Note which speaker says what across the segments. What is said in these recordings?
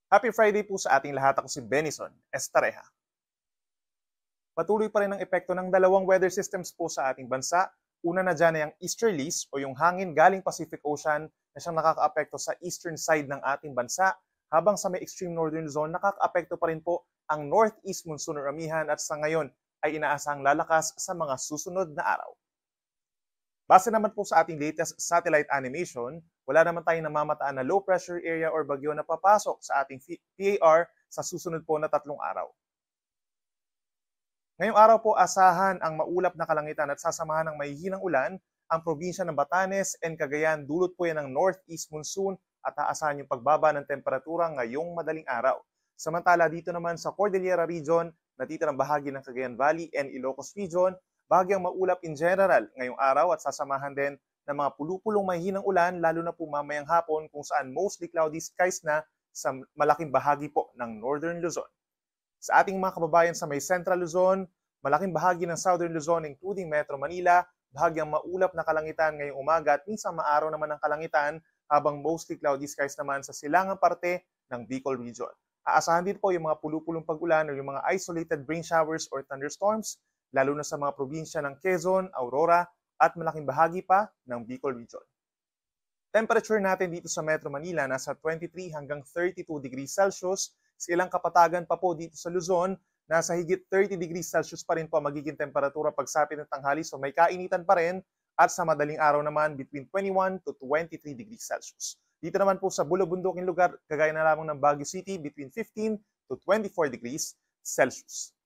Speaker 1: Happy Friday po sa ating lahat. Ako si Benison Estareja. Patuloy pa rin ang epekto ng dalawang weather systems po sa ating bansa. Una na dyan ay ang easterlies o yung hangin galing Pacific Ocean na siyang nakakaapekto sa eastern side ng ating bansa. Habang sa may extreme northern zone, nakakaapekto pa rin po ang northeast monsoon or amihan at sa ngayon ay inaasahang lalakas sa mga susunod na araw. Base naman po sa ating latest satellite animation, wala naman tayong namamataan na low pressure area or bagyo na papasok sa ating PAR sa susunod po na 3 araw. Ngayong araw po asahan ang maulap na kalangitan at sasamahan ng mahihinang ulan ang probinsya ng Batanes and Cagayan. Dulot po yan ng northeast monsoon at aasahan yung pagbaba ng temperatura ngayong madaling araw. Samantala dito naman sa Cordillera Region, natitirang bahagi ng Cagayan Valley and Ilocos Region, bahagyang maulap in general ngayong araw at sasamahan din ng mga pulupulong mahihinang ulan lalo na po mamayang hapon kung saan mostly cloudy skies na sa malaking bahagi po ng Northern Luzon. Sa ating mga kababayan sa may Central Luzon, malaking bahagi ng Southern Luzon including Metro Manila, bahagyang maulap na kalangitan ngayong umaga at minsan maaraw naman ang kalangitan habang mostly cloudy skies naman sa silangang parte ng Bicol Region. Aasahan din po yung mga pulupulong pag-ulan o yung mga isolated rain showers or thunderstorms lalo na sa mga probinsya ng Quezon, Aurora, at malaking bahagi pa ng Bicol Region. Temperature natin dito sa Metro Manila nasa 23 hanggang 32 degrees Celsius. Sa ilang kapatagan pa po dito sa Luzon, nasa higit 30 degrees Celsius pa rin po magiging temperatura pagsapit ng tanghali. So may kainitan pa rin at sa madaling araw naman between 21 to 23 degrees Celsius. Dito naman po sa bulubunduking lugar, kagaya na lamang ng Baguio City, between 15 to 24 degrees Celsius.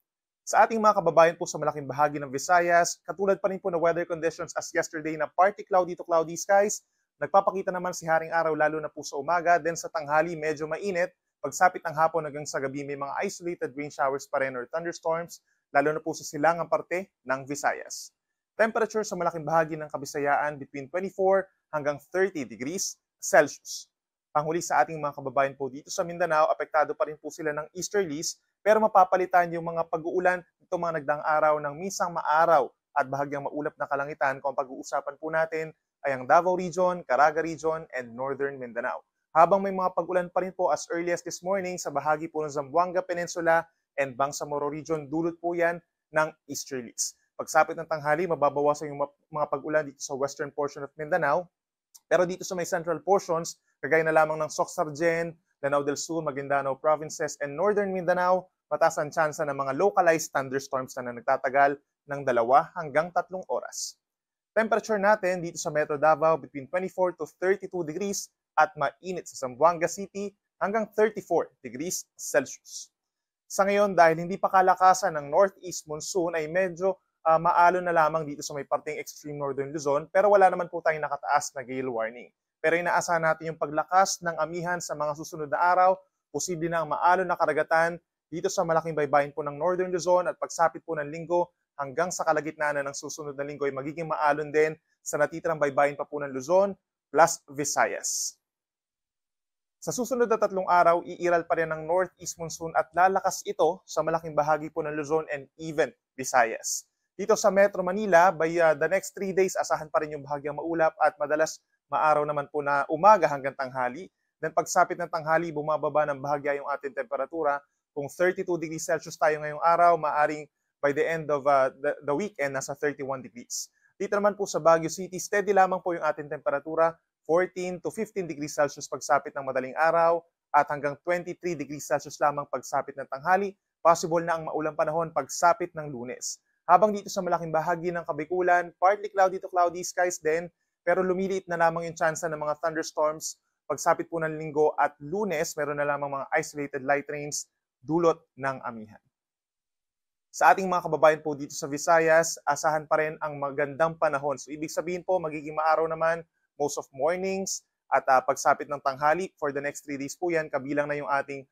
Speaker 1: Sa ating mga kababayan po sa malaking bahagi ng Visayas, katulad pa rin po na weather conditions as yesterday na partly cloudy to cloudy skies, nagpapakita naman si haring araw lalo na po sa umaga, then sa tanghali medyo mainit, pagsapit ng hapon hanggang sa gabi may mga isolated rain showers pa rin or thunderstorms, lalo na po sa silangang parte ng Visayas. Temperature sa malaking bahagi ng Kabisayaan between 24 hanggang 30 degrees Celsius. Panghuli sa ating mga kababayan po dito sa Mindanao, apektado pa rin po sila ng easterlies, pero mapapalitan yung mga pag-uulan nito mga nagdaang araw ng minsang maaraw at bahagyang maulap na kalangitan kung pag-uusapan po natin ay ang Davao Region, Caraga Region, and Northern Mindanao. Habang may mga pag-ulan pa rin po as early as this morning sa bahagi po ng Zamboanga Peninsula and Bangsamoro Region, dulot po yan ng easterlies. Pagsapit ng tanghali, mababawasan yung mga pag-ulan dito sa western portion of Mindanao, pero dito sa may central portions, kagaya na lamang ng Soc-Sargen, Lanao del Sur, Maguindanao Provinces, and Northern Mindanao, mataas ang tsansa ng mga localized thunderstorms na nagtatagal ng 2 hanggang 3 oras. Temperature natin dito sa Metro Davao between 24 to 32 degrees at mainit sa Zamboanga City hanggang 34 degrees Celsius. Sa ngayon, dahil hindi pa kalakasan ng northeast monsoon ay medyo maalon na lamang dito sa may parteng extreme northern Luzon, pero wala naman po tayong nakataas na gale warning. Pero inaasahan natin yung paglakas ng amihan sa mga susunod na araw, posible na ang maalon na karagatan dito sa malaking baybayin po ng Northern Luzon at pagsapit po ng linggo hanggang sa kalagitnaan ng susunod na linggo ay magiging maalon din sa natitirang baybayin pa po ng Luzon plus Visayas. Sa susunod na 3 araw, iiral pa rin ng northeast monsoon at lalakas ito sa malaking bahagi po ng Luzon and even Visayas. Dito sa Metro Manila, by the next 3 days, asahan pa rin yung bahagyang maulap at madalas maaraw naman po na umaga hanggang tanghali. Then pagsapit ng tanghali, bumababa ng bahagya yung ating temperatura. Kung 32 degrees Celsius tayo ngayong araw, maaring by the end of the weekend, nasa 31 degrees. Dito naman po sa Baguio City, steady lamang po yung ating temperatura, 14 to 15 degrees Celsius pagsapit ng madaling araw at hanggang 23 degrees Celsius lamang pagsapit ng tanghali. Possible na ang maulang panahon pagsapit ng Lunes. Habang dito sa malaking bahagi ng Kabikulan, partly cloudy to cloudy skies din, pero lumiliit na lamang yung tsansa ng mga thunderstorms. Pagsapit po ng Linggo at Lunes, meron na lamang mga isolated light rains dulot ng amihan. Sa ating mga kababayan po dito sa Visayas, asahan pa rin ang magandang panahon. So ibig sabihin po, magiging maaraw naman most of mornings at pagsapit ng tanghali for the next 3 days po yan, kabilang na yung ating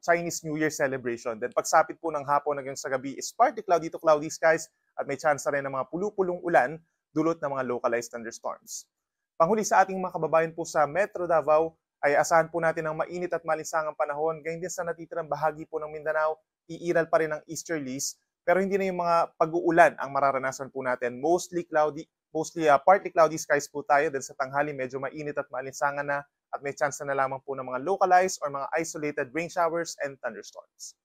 Speaker 1: Chinese New Year celebration. Then pagsapit po ng hapon hanggang sa gabi is partly cloudy to cloudy skies at may chance rin ng mga pulupulong ulan dulot ng mga localized thunderstorms. Panghuli sa ating mga kababayan po sa Metro Davao ay asahan po natin ng mainit at malinsangang panahon. Ganyan din sa natitirang bahagi po ng Mindanao, iiral pa rin ang easterlies, pero hindi na yung mga pag-uulan ang mararanasan po natin. Mostly partly cloudy skies po tayo. Then sa tanghali medyo mainit at malinsangan na at may chance na lamang po ng mga localized or mga isolated rain showers and thunderstorms.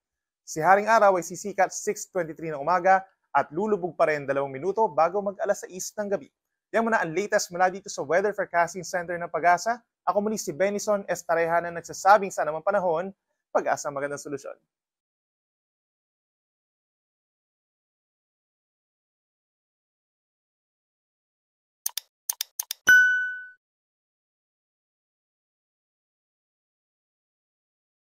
Speaker 1: Si Haring Araw ay sisikat 6:23 ng umaga at lulubog pa rin 2 minuto bago mag-alas 6 ng gabi. Yan muna ang latest mula dito sa Weather Forecasting Center ng Pag-asa. Ako muli si Benison Estareha na nagsasabing sa anumang panahon, Pag-asa ang magandang solusyon.